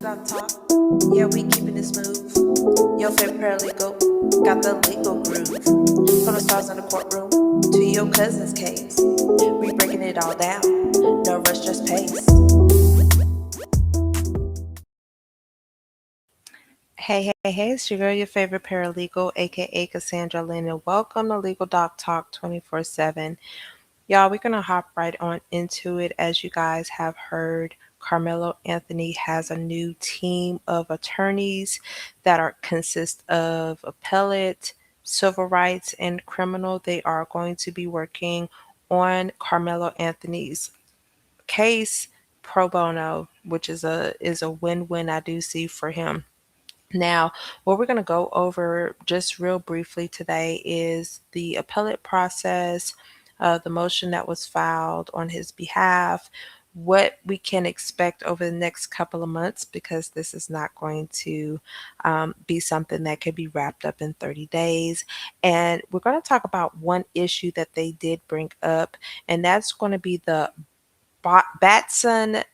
Talk talk, yeah, we keeping it smooth. Your favorite paralegal got the legal groove. From the stars in the courtroom to your cousin's case, we breaking it all down. No rush, just pace. Hey, it's your girl, your favorite paralegal, aka Cassandra Lynn, and welcome to Legal Doc Talk 24/7. Y'all, we're gonna hop right on into it. As you guys have heard, Carmelo Anthony has a new team of attorneys that are consist of appellate, civil rights, and criminal. They are going to be working on Carmelo Anthony's case pro bono, which is a win-win I do see for him. Now, what we're going to go over just real briefly today is the appellate process, the motion that was filed on his behalf, what we can expect over the next couple of months, because this is not going to be something that could be wrapped up in 30 days. And we're going to talk about one issue that they did bring up, and that's going to be the Batson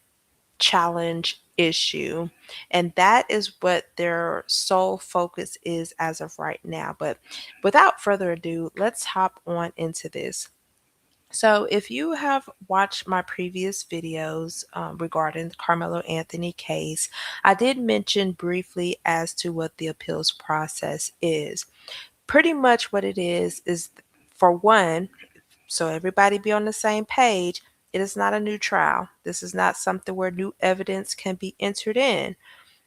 challenge issue. And that is what their sole focus is as of right now. But without further ado, let's hop on into this. So, if you have watched my previous videos regarding the Carmelo Anthony case, I did mention briefly as to what the appeals process is. Pretty much what it is for one, so everybody be on the same page, it is not a new trial. This is not something where new evidence can be entered in.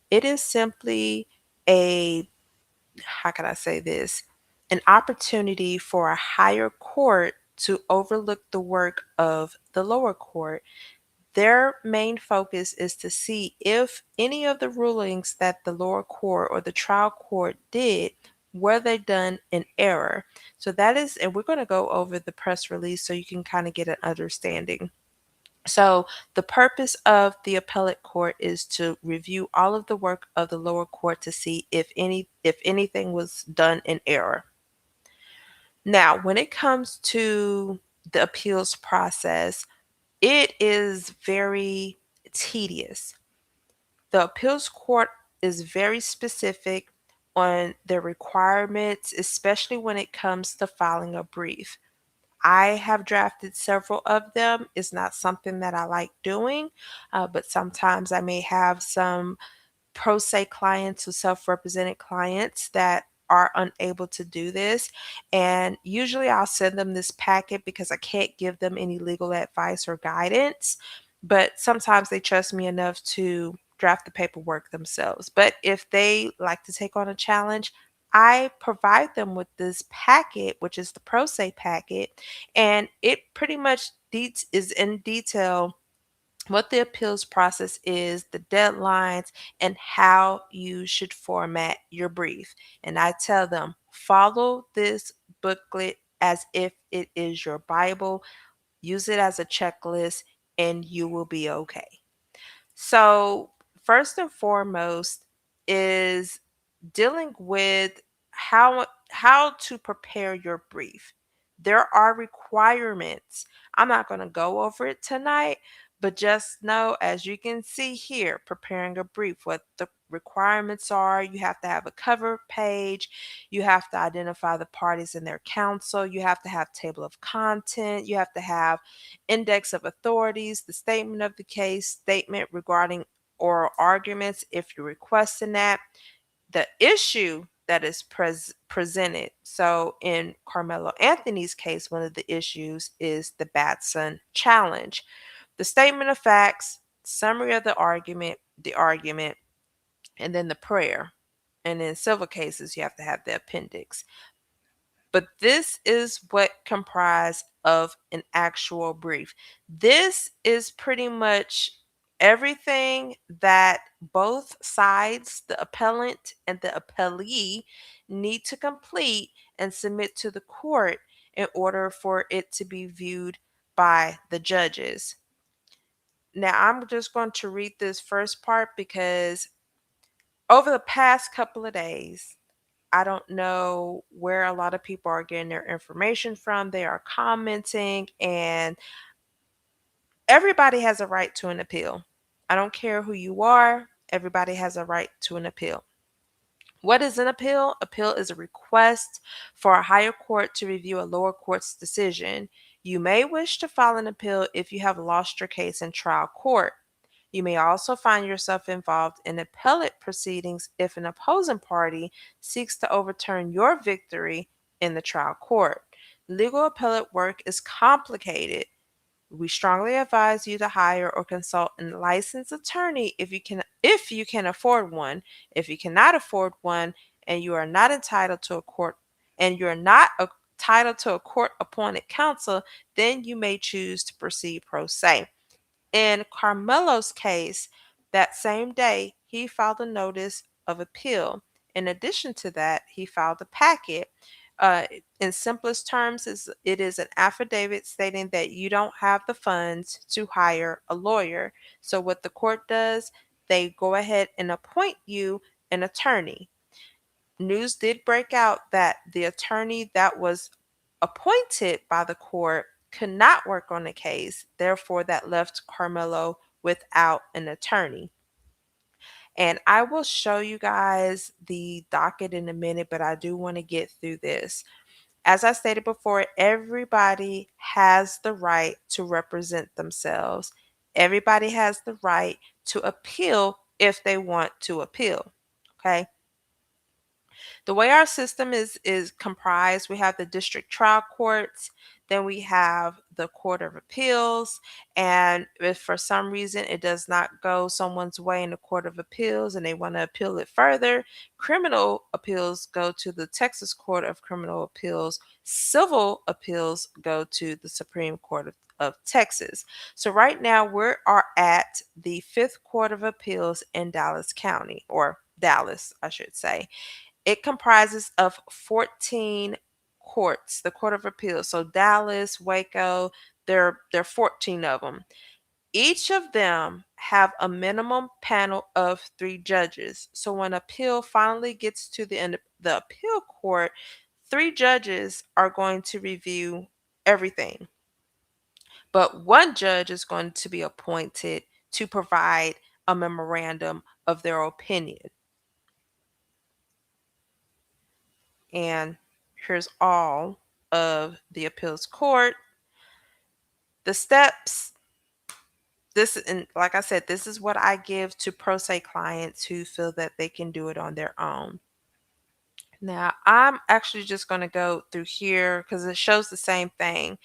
It is simply a, how can I say this? An opportunity for a higher court to overlook the work of the lower court. Their main focus is to see if any of the rulings that the lower court or the trial court did were they done in error. So that is, and we're going to go over the press release so you can kind of get an understanding. So the purpose of the appellate court is to review all of the work of the lower court to see if anything was done in error. Now, when it comes to the appeals process, it is very tedious. The appeals court is very specific on their requirements, especially when it comes to filing a brief. I have drafted several of them. It's not something that I like doing, but sometimes I may have some pro se clients or self represented clients that are unable to do this. And usually I'll send them this packet because I can't give them any legal advice or guidance. But sometimes they trust me enough to draft the paperwork themselves. But if they like to take on a challenge, I provide them with this packet, which is the pro se packet, and it pretty much is in detail what the appeals process is, the deadlines, and how you should format your brief. And I tell them, follow this booklet as if it is your Bible, use it as a checklist, and you will be okay. So, first and foremost is dealing with how to prepare your brief. There are requirements. I'm not going to go over it tonight, but just know, as you can see here, preparing a brief, what the requirements are. You have to have a cover page, you have to identify the parties and their counsel, you have to have table of content, you have to have index of authorities, the statement of the case, statement regarding oral arguments if you're requesting that, the issue that is presented. So in Carmelo Anthony's case, one of the issues is the Batson challenge, the statement of facts, summary of the argument, and then the prayer. And in civil cases, you have to have the appendix. But this is what comprised of an actual brief. This is pretty much everything that both sides, the appellant and the appellee, need to complete and submit to the court in order for it to be viewed by the judges. Now, I'm just going to read this first part because over the past couple of days, I don't know where a lot of people are getting their information from. They are commenting, and everybody has a right to an appeal. I don't care who you are. everybody has a right to an appeal. What is an appeal? Appeal is a request for a higher court to review a lower court's decision. You may wish to file an appeal if you have lost your case in trial court. You may also find yourself involved in appellate proceedings if an opposing party seeks to overturn your victory in the trial court. Legal appellate work is complicated. We strongly advise you to hire or consult a licensed attorney if you can afford one. If you cannot afford one and you are not entitled to a court and you're not entitled to a court appointed counsel, then you may choose to proceed pro se. In Karmelo's case, that same day, he filed a notice of appeal. In addition to that, he filed a packet. In simplest terms, it is an affidavit stating that you don't have the funds to hire a lawyer. So, what the court does, they go ahead and appoint you an attorney. News did break out that the attorney that was appointed by the court could not work on the case, therefore, that left Karmelo without an attorney. And I will show you guys the docket in a minute, but I do want to get through this. As I stated before, everybody has the right to represent themselves. Everybody has the right to appeal if they want to appeal. Okay. The way our system is comprised, we have the district trial courts, then we have the court of appeals, and if for some reason it does not go someone's way in the court of appeals and they want to appeal it further, criminal appeals go to the Texas Court of Criminal Appeals, civil appeals go to the Supreme Court of Texas. So right now we are at the Fifth Court of Appeals in Dallas County, or Dallas, I should say. It comprises of 14 courts, the Court of Appeals. So Dallas, Waco, there are 14 of them. Each of them have a minimum panel of 3 judges. So when appeal finally gets to the end of the appeal court, 3 judges are going to review everything. But one judge is going to be appointed to provide a memorandum of their opinion. And here's all of the appeals court. The steps, this, and like I said, this is what I give to pro se clients who feel that they can do it on their own. Now, I'm actually just going to go through here because it shows the same thing.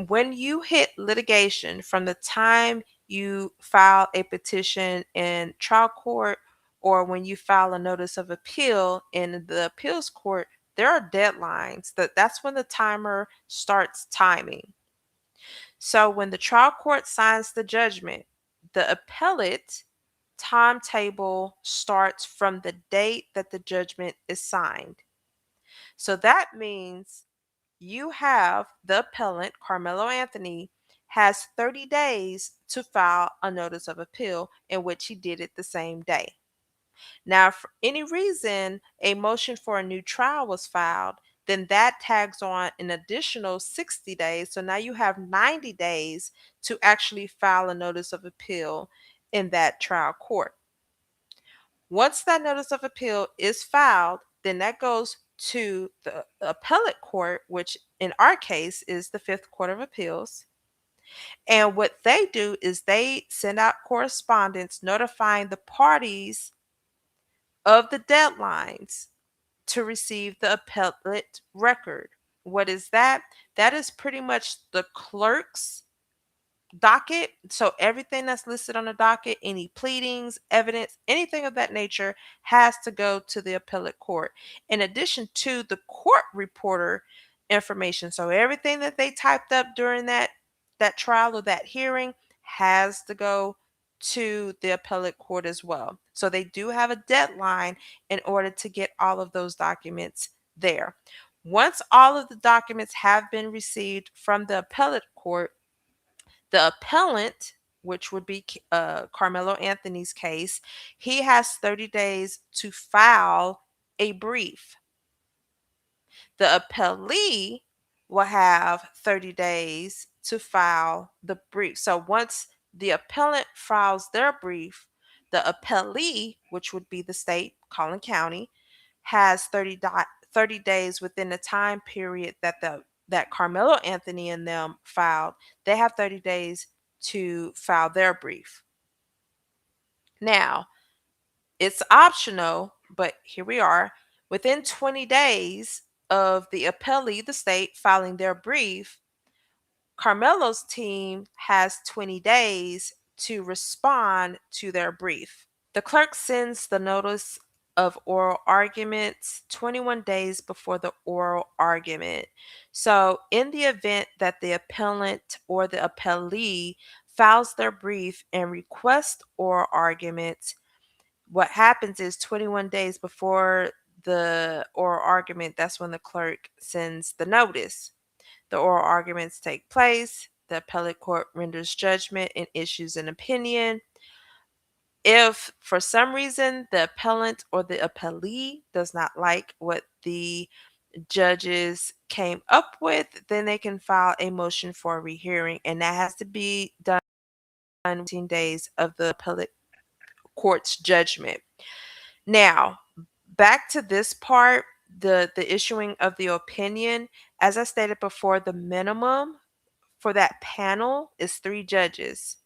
When you hit litigation, from the time you file a petition in trial court or when you file a notice of appeal in the appeals court, there are deadlines. That's when the timer starts timing. So when the trial court signs the judgment, the appellate timetable starts from the date that the judgment is signed. So that means you have the appellant, Karmelo Anthony, has 30 days to file a notice of appeal, in which he did it the same day. Now, if for any reason a motion for a new trial was filed, then that tags on an additional 60 days. So now you have 90 days to actually file a notice of appeal in that trial court. Once that notice of appeal is filed, then that goes to the appellate court, which in our case is the Fifth Court of Appeals. And what they do is they send out correspondence notifying the parties of the deadlines to receive the appellate record. What is that? That is pretty much the clerk's docket. So everything that's listed on the docket, any pleadings, evidence, anything of that nature has to go to the appellate court. In addition to the court reporter information. So everything that they typed up during that trial or that hearing has to go to the appellate court as well. So they do have a deadline in order to get all of those documents there. Once all of the documents have been received from the appellate court, the appellant, which would be Karmelo Anthony's case, he has 30 days to file a brief. The appellee will have 30 days to file the brief. So once the appellant files their brief, The appellee, which would be the state, Collin County, has 30 days within the time period that Carmelo Anthony and them filed. They have 30 days to file their brief. Now, it's optional, but here we are. Within 20 days of the appellee, the state, filing their brief, Carmelo's team has 20 days to respond to their brief. The clerk sends the notice of oral arguments 21 days before the oral argument. So, in the event that the appellant or the appellee files their brief and requests oral arguments, what happens is 21 days before the oral argument, that's when the clerk sends the notice. The oral arguments take place, the appellate court renders judgment and issues an opinion. If for some reason the appellant or the appellee does not like what the judges came up with, then they can file a motion for a rehearing, and that has to be done within 15 days of the appellate court's judgment. Now, back to this part, the issuing of the opinion. As I stated before, the minimum for that panel is 3 judges,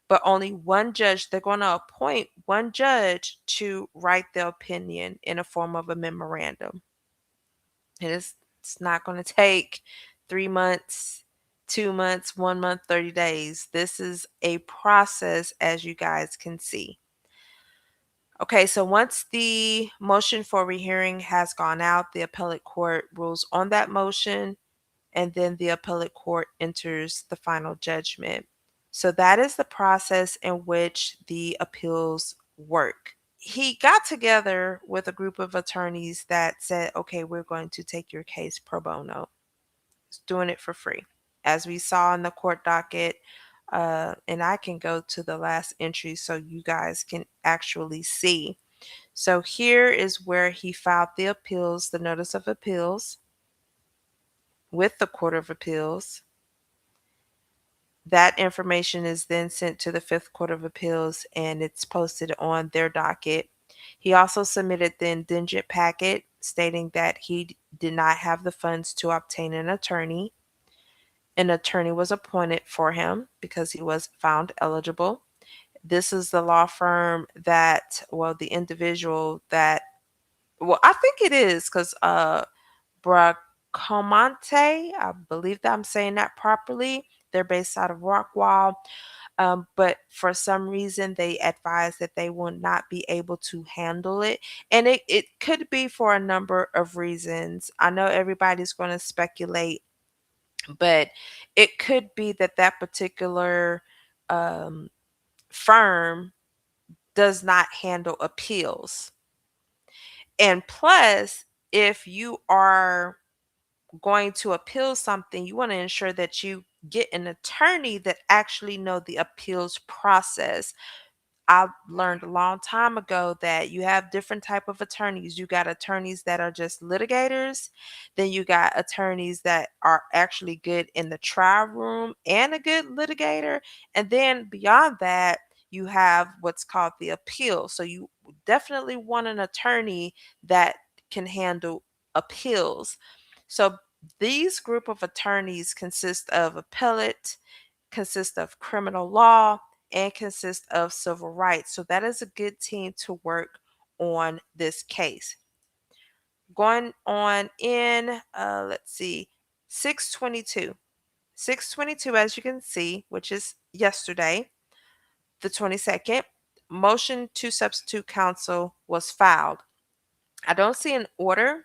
but only one judge. They're going to appoint one judge to write the opinion in a form of a memorandum. And it's not going to take 3 months, 2 months, 1 month, 30 days. This is a process, as you guys can see. Okay, so once the motion for rehearing has gone out, the appellate court rules on that motion, and then the appellate court enters the final judgment. So that is the process in which the appeals work. He got together with a group of attorneys that said, okay, we're going to take your case pro bono. He's doing it for free. As we saw in the court docket, and I can go to the last entry so you guys can actually see. So here is where he filed the appeals, the notice of appeals with the Court of Appeals. That information is then sent to the Fifth Court of Appeals and it's posted on their docket. He also submitted the indigent packet stating that he did not have the funds to obtain an attorney. An attorney was appointed for him because he was found eligible. This is the law firm that, well, the individual that, well, I think it is because Bracamonte, I believe that I'm saying that properly. They're based out of Rockwall. But for some reason, they advise that they will not be able to handle it. And it could be for a number of reasons. I know everybody's going to speculate, but it could be that that particular um, firm does not handle appeals. And plus, if you are going to appeal something, you want to ensure that you get an attorney that actually know the appeals process. I learned a long time ago that you have different type of attorneys. You got attorneys that are just litigators, then you got attorneys that are actually good in the trial room and a good litigator, and then beyond that, you have what's called the appeal. So you definitely want an attorney that can handle appeals. So these group of attorneys consist of appellate, consist of criminal law, and consist of civil rights. So that is a good team to work on this case. Going on in, let's see, 622. 622, as you can see, which is yesterday, the 22nd, motion to substitute counsel was filed. I don't see an order,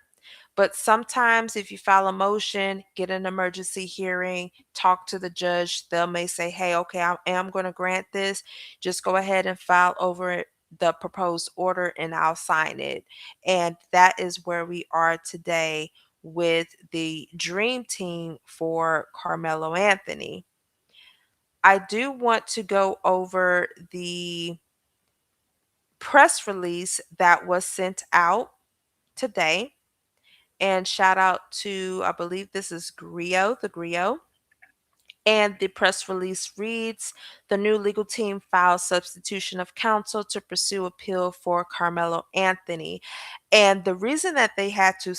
but sometimes if you file a motion, get an emergency hearing, talk to the judge, they may say, hey, okay, I am going to grant this. Just go ahead and file over the proposed order and I'll sign it. And that is where we are today with the dream team for Carmelo Anthony. I do want to go over the press release that was sent out today. And shout out to, I believe this is Griot, the Griot. And the press release reads, the new legal team files substitution of counsel to pursue appeal for Carmelo Anthony. And the reason that they had to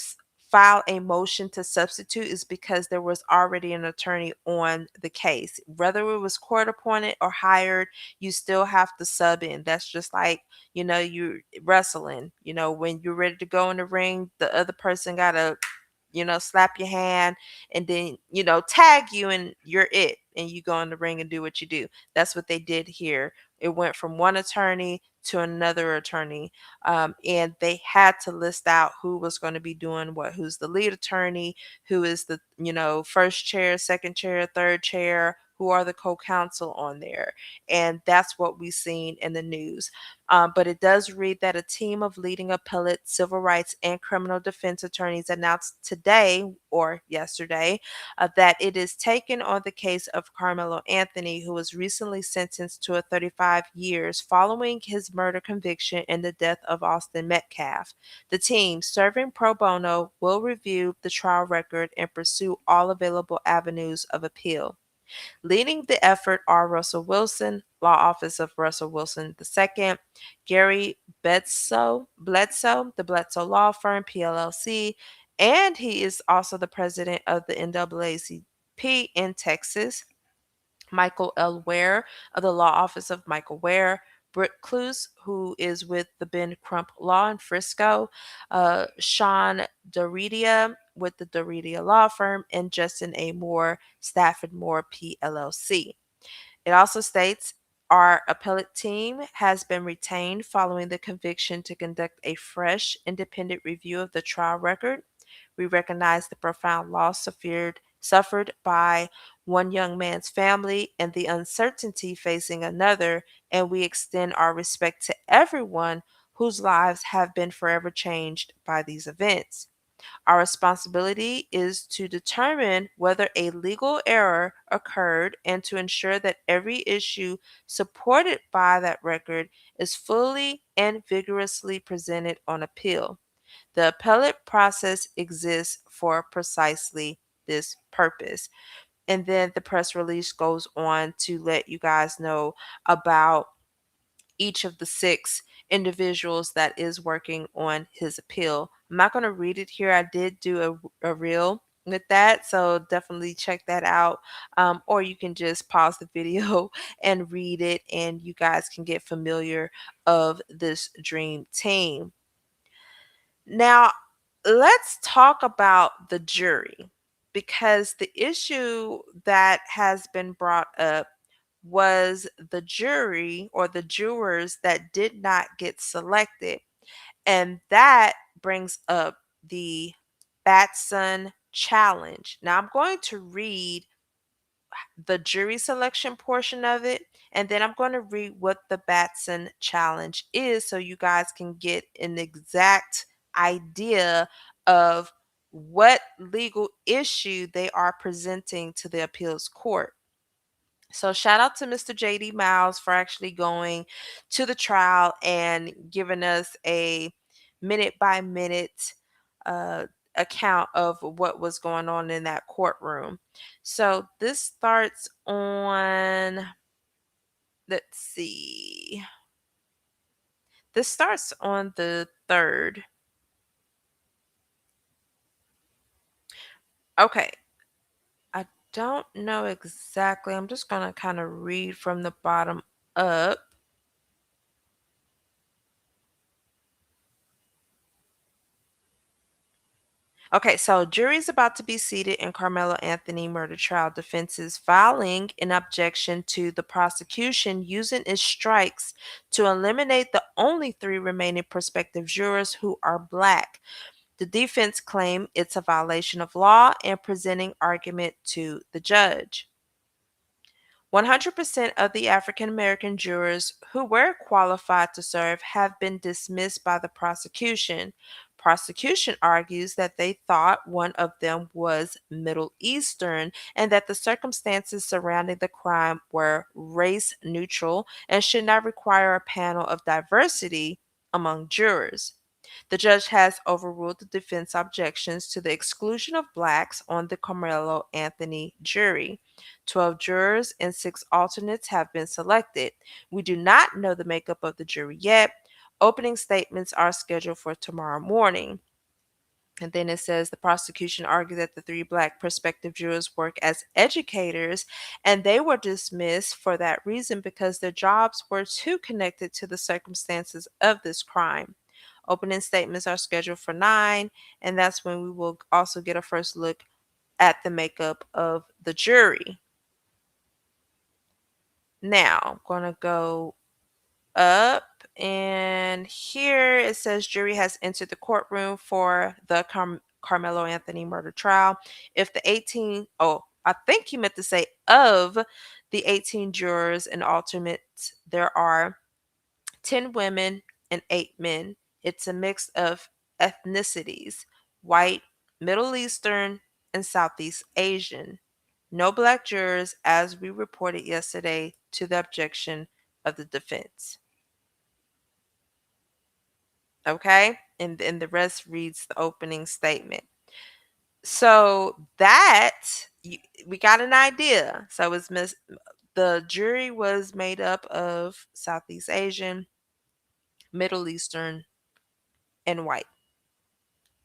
file a motion to substitute is because there was already an attorney on the case. Whether it was court appointed or hired, you still have to sub in. That's just like, you wrestling. When you're ready to go in the ring, the other person got to slap your hand and then, tag you and you're it. And you go in the ring and do what you do. That's what they did here. It went from one attorney to another attorney. And they had to list out who was going to be doing what, who's the lead attorney, who is the, first chair, second chair, third chair, who are the co-counsel on there. And that's what we've seen in the news. But it does read that a team of leading appellate, civil rights, and criminal defense attorneys announced today or yesterday that it is taken on the case of Carmelo Anthony, who was recently sentenced to 35 years following his murder conviction and the death of Austin Metcalf. The team, serving pro bono, will review the trial record and pursue all available avenues of appeal. Leading the effort are Russell Wilson, Law Office of Russell Wilson II, Gary Bledsoe, the Bledsoe Law Firm, PLLC, and he is also the president of the NAACP in Texas. Michael L. Ware of the Law Office of Michael Ware, Britt Cluse, who is with the Ben Crump Law in Frisco, Sean Doridia with the Doridia Law Firm, and Justin A. Moore, Stafford Moore, PLLC. It also states our appellate team has been retained following the conviction to conduct a fresh, independent review of the trial record. We recognize the profound loss suffered by one young man's family and the uncertainty facing another, and we extend our respect to everyone whose lives have been forever changed by these events. Our responsibility is to determine whether a legal error occurred and to ensure that every issue supported by that record is fully and vigorously presented on appeal. The appellate process exists for precisely this purpose. And then the press release goes on to let you guys know about each of the six individuals that is working on his appeal. I'm not going to read it here. I did do a reel with that, so definitely check that out. Or you can just pause the video and read it, and you guys can get familiar of this dream team. Now, let's talk about the jury because the issue that has been brought up was the jury or the jurors that did not get selected. And that brings up the Batson challenge. Now, I'm going to read the jury selection portion of it, and then I'm going to read what the Batson challenge is so you guys can get an exact idea of what legal issue they are presenting to the appeals court. So shout out to Mr. JD Miles for actually going to the trial and giving us a minute by minute uh, account of what was going on in that courtroom. So this starts on, let's see, this starts on the 3rd. Okay, I don't know exactly. I'm just going to kind of read from the bottom up. Okay, so jury's about to be seated in Carmelo Anthony murder trial. Defense is filing an objection to the prosecution using its strikes to eliminate the only 3 remaining prospective jurors who are black. The defense claim it's a violation of law and presenting argument to the judge. 100% of the African American jurors who were qualified to serve have been dismissed by the prosecution. Prosecution argues that they thought one of them was Middle Eastern and that the circumstances surrounding the crime were race neutral and should not require a panel of diversity among jurors. The judge has overruled the defense objections to the exclusion of blacks on the Carmelo Anthony jury. 12 jurors and 6 alternates have been selected. We do not know the makeup of the jury yet. Opening statements are scheduled for tomorrow morning. And then it says the prosecution argued that the 3 black prospective jurors work as educators and they were dismissed for that reason because their jobs were too connected to the circumstances of this crime. Opening statements are scheduled for 9, and that's when we will also get a first look at the makeup of the jury. Now, I'm going to go up, and here it says jury has entered the courtroom for the Carmelo Anthony murder trial. If the 18, oh, I think he meant to say of the 18 jurors and alternates, there are 10 women and 8 men. It's a mix of ethnicities: white, Middle Eastern, and Southeast Asian. No black jurors, as we reported yesterday, to the objection of the defense. Okay? And the rest reads the opening statement. So we got an idea. So the jury was made up of Southeast Asian, Middle Eastern, and white.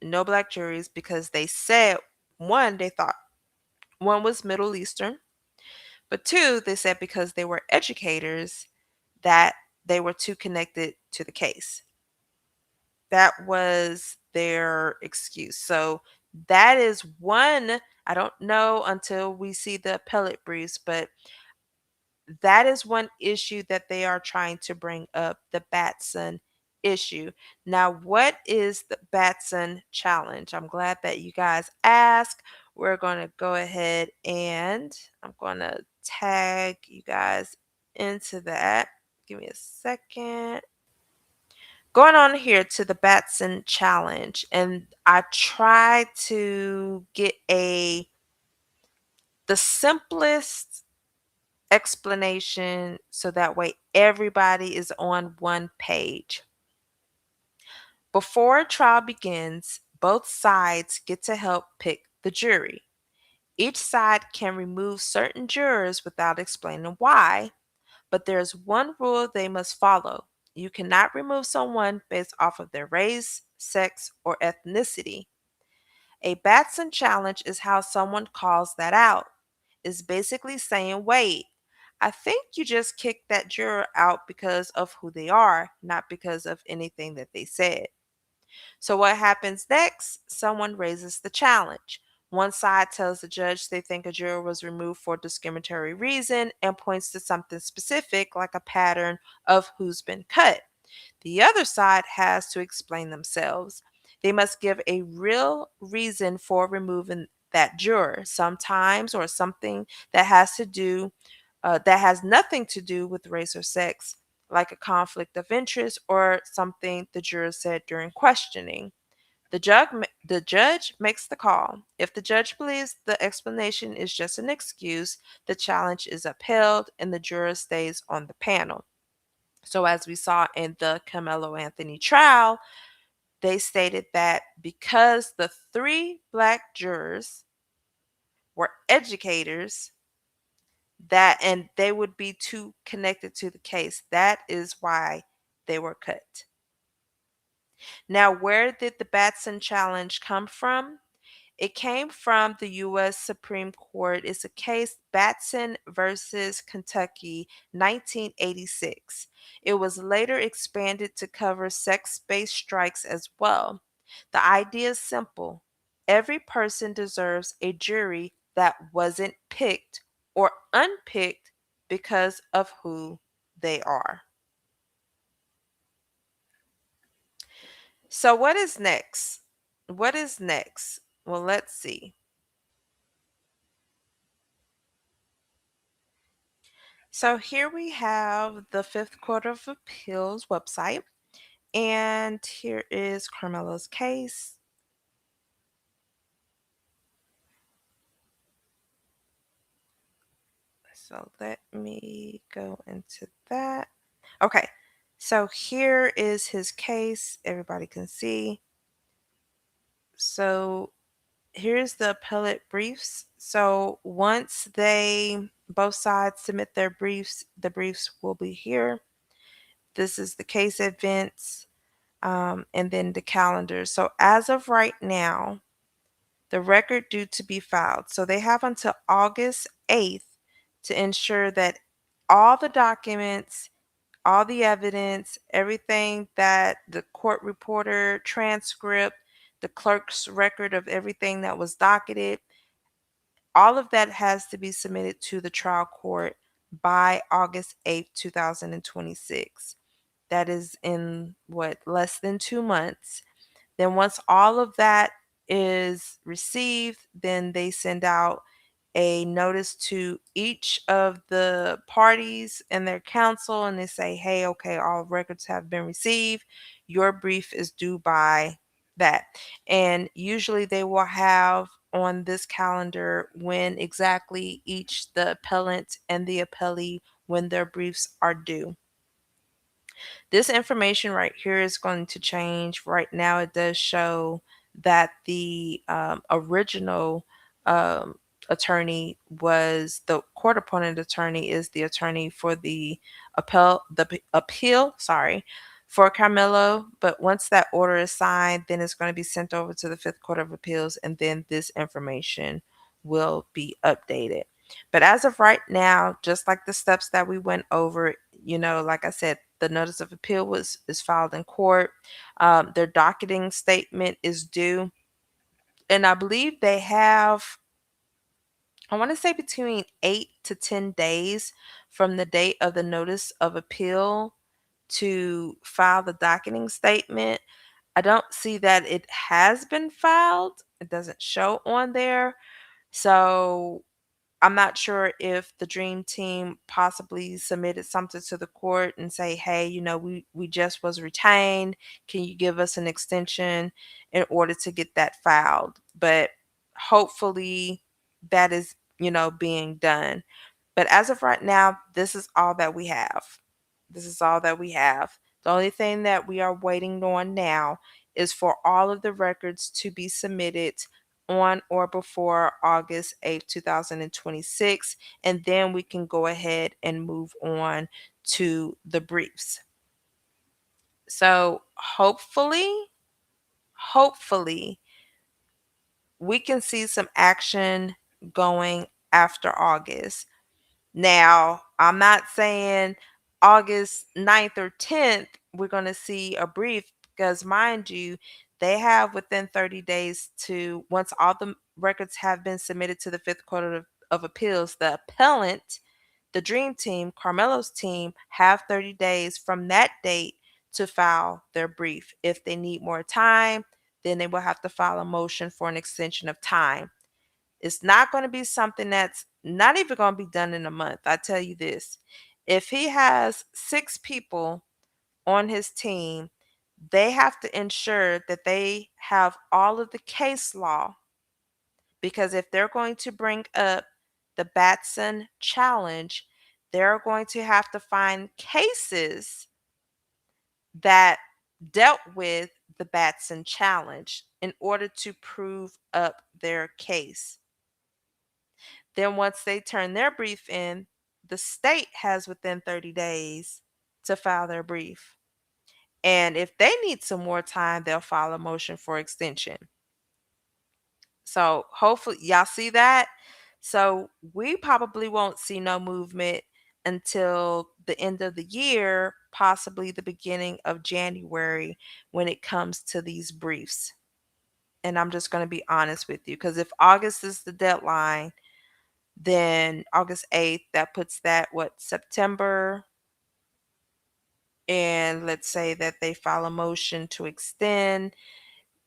No black juries because they said they thought one was Middle Eastern, but two, they said because they were educators that they were too connected to the case. That was their excuse. So that is one. I don't know until we see the appellate briefs, but that is one issue that they are trying to bring up, the Batson issue. Now, what is the Batson challenge? I'm glad that you guys asked. We're going to go ahead and I'm going to tag you guys into that. Give me a second. Going on here to the Batson challenge, and I try to get the simplest explanation so that way everybody is on one page. Before a trial begins, both sides get to help pick the jury. Each side can remove certain jurors without explaining why, but there's one rule they must follow. You cannot remove someone based off of their race, sex, or ethnicity. A Batson challenge is how someone calls that out. It's basically saying, wait, I think you just kicked that juror out because of who they are, not because of anything that they said. So, what happens next? Someone raises the challenge. One side tells the judge they think a juror was removed for a discriminatory reason and points to something specific like a pattern of who's been cut. The other side has to explain themselves. They must give a real reason for removing that juror, sometimes or something that has nothing to do with race or sex, like a conflict of interest or something the juror said during questioning. The judge makes the call. If the judge believes the explanation is just an excuse, the challenge is upheld and the juror stays on the panel. So, as we saw in the Carmelo Anthony trial, they stated that because the 3 black jurors were educators, that and they would be too connected to the case. That is why they were cut. Now, where did the Batson challenge come from? It came from the U.S. Supreme Court. It's a case, Batson versus Kentucky, 1986. It was later expanded to cover sex based strikes as well. The idea is simple: every person deserves a jury that wasn't picked or unpicked because of who they are. So, what is next? What is next? Well, let's see. So here we have the Fifth Court of Appeals website, and here is Carmelo's case. So let me go into that. Okay, So here is his case. Everybody can see. So here's the appellate briefs. So once they both sides submit their briefs, the briefs will be here. This is the case events, and then the calendar. So as of right now, the record due to be filed. So they have until August 8th to ensure that all the documents, all the evidence, everything that the court reporter transcript, the clerk's record of everything that was docketed, all of that has to be submitted to the trial court by August 8th, 2026. That is in what, less than 2 months. Then once all of that is received, then they send out a notice to each of the parties and their counsel, and they say, hey, okay, all records have been received. Your brief is due by that. And usually they will have on this calendar when exactly each the appellant and the appellee when their briefs are due. This information right here is going to change. Right now, it does show that the original um, attorney was the court appointed attorney is the attorney for the appeal, sorry, for Carmelo. But once that order is signed, then it's going to be sent over to the Fifth Court of Appeals, and then this information will be updated. But as of right now, just like the steps that we went over, like I said, the notice of appeal is filed in court. Their docketing statement is due, and I believe they have, I want to say, between 8 to 10 days from the date of the notice of appeal to file the docketing statement. I don't see that it has been filed. It doesn't show on there. So I'm not sure if the dream team possibly submitted something to the court and say, hey, we just was retained. Can you give us an extension in order to get that filed? But hopefully that is, being done. But as of right now, this is all that we have. This is all that we have. The only thing that we are waiting on now is for all of the records to be submitted on or before August 8th, 2026, and then we can go ahead and move on to the briefs. So hopefully, we can see some action going after August. Now, I'm not saying August 9th or 10th, we're going to see a brief, because mind you, they have within 30 days to, once all the records have been submitted to the Fifth Court of Appeals, the appellant, the Dream Team, Carmelo's team, have 30 days from that date to file their brief. If they need more time, then they will have to file a motion for an extension of time. It's not going to be something that's not even going to be done in a month. I tell you this. If he has 6 people on his team, they have to ensure that they have all of the case law, because if they're going to bring up the Batson challenge, they're going to have to find cases that dealt with the Batson challenge in order to prove up their case. Then once they turn their brief in, the state has within 30 days to file their brief. And if they need some more time, they'll file a motion for extension. So hopefully y'all see that. So we probably won't see no movement until the end of the year, possibly the beginning of January, when it comes to these briefs. And I'm just going to be honest with you, because if August is the deadline, then August 8th, that puts that, September. And let's say that they file a motion to extend,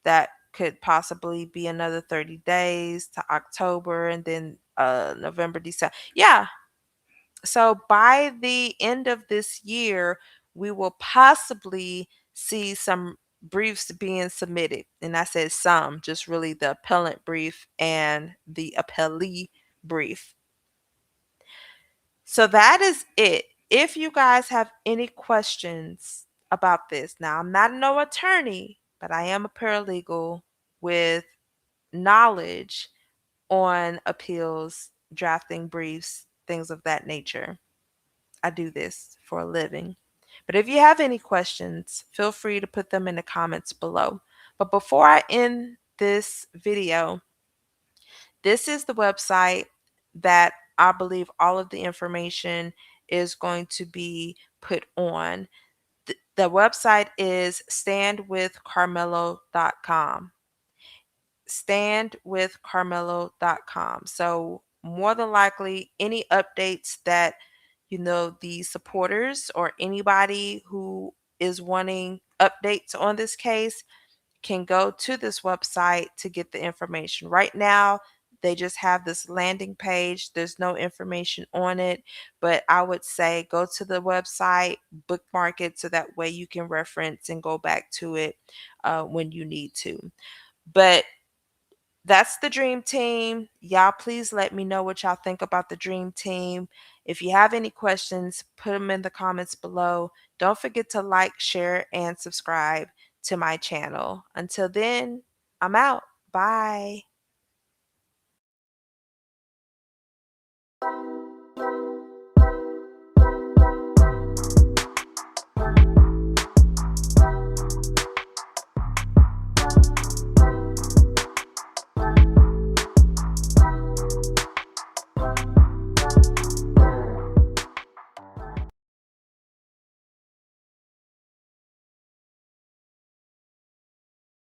that could possibly be another 30 days to October, and then November, December. Yeah. So by the end of this year, we will possibly see some briefs being submitted. And I said some, just really the appellant brief and the appellee brief. So that is it. If you guys have any questions about this, now I'm not no attorney, but I am a paralegal with knowledge on appeals, drafting briefs, things of that nature. I do this for a living. But if you have any questions, feel free to put them in the comments below. But before I end this video, this is the website that I believe all of the information is going to be put on. The website is standwithkarmelo.com. Standwithkarmelo.com. So more than likely any updates that the supporters or anybody who is wanting updates on this case can go to this website to get the information. Right now, they just have this landing page. There's no information on it, but I would say go to the website, bookmark it so that way you can reference and go back to it when you need to. But that's the dream team. Y'all, please let me know what y'all think about the dream team. If you have any questions, put them in the comments below. Don't forget to like, share, and subscribe to my channel. Until then, I'm out. Bye.